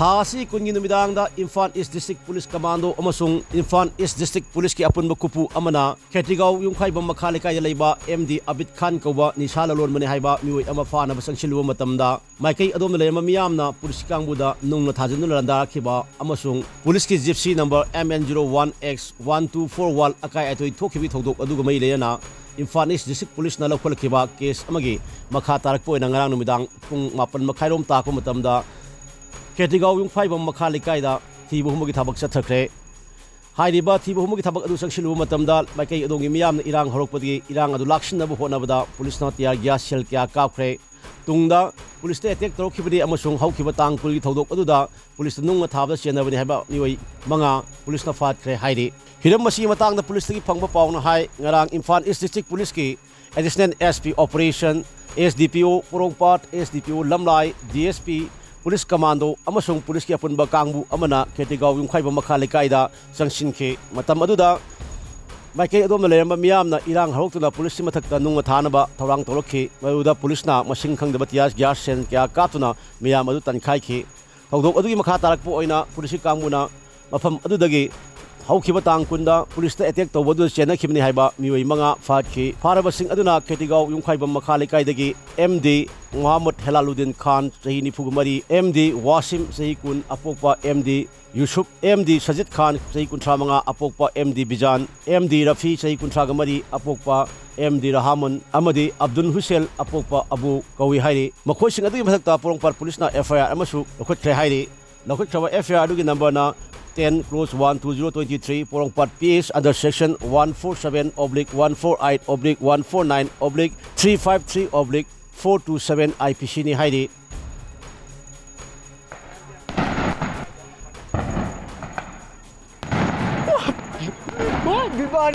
Thasi kungi numidangda Imphal East District Police Commando amasung Imphal East District Police ki apunba kupu amana Khetigaw yung khaibam makhalika ya leiba MD Abid Khan kauba nisala lon mani haiba miwi ama fana basang silwa matamda maikai adom lema miyamna police kangbuda nungna thajinu landa khiba amasung police ki gypsy number MN01X1241 akai atoi thokibi thodok aduga mai leyana Imphal East District Police na lokhol khiba case amagi makha tarak po ina ngarang numidang pung 8 makhairom ta ko matamda Khetigaw yung phaibam makhalikai thibu humagi thabak chathakre hairiba thibu humagi thabak adu sangsilu matamda maikai adongi miyamna irang horokpadi irang adu lakshinnabu honabada police na tiar gas shell kya kapkhre tungda police te attack torokibadi amasung haukiba tangpul gi thodok aduda police nungna thabda chenabani haiba nioi manga police na Phagatkhre hairi hiram masi matangda police gi phangba pawna hai ngarang Imphal East District Police ki additional SP operation SDPO Porongpat SDPO Lamlai DSP Police Commando amasung police ki apunba kangbu amana Khetigaw yung khaiba makhalikai sangsinke matam aduda maikai adom leramba miyamna irang haroktuna police mathakta nunga thanaba thorang torokhi maduda police na masing khangdaba tias gas sen kya katuna miyam adu tankhai khi thogdok adugi makha tarakpo oina police kangmuna mafam adudagi haukiba tangkunda police ta attack tawadu chena khibni haiba mioi manga Phagatkhre faraba sing aduna Khetigaw yung khaiba makhalikai dagi MD Muhammad Helaluddin Khan sahi nifugumari MD Wasim sahi kun apokpa MD Yusuf MD Sajid Khan sahi kuntra manga apokpa MD Bijan MD Rafi sahi kuntra gamari apokpa MD Rahaman amadi Abdul Hussein apokpa Abu Kawi hairi makhoi sing adu mathakta Porongpat police na FIR amasu lokhotkre hairi lokhotkra FIR adugi number na 10/1/2023 Porongpat PS under section 147/148/149/353/427 IPC ni hairi Di ba?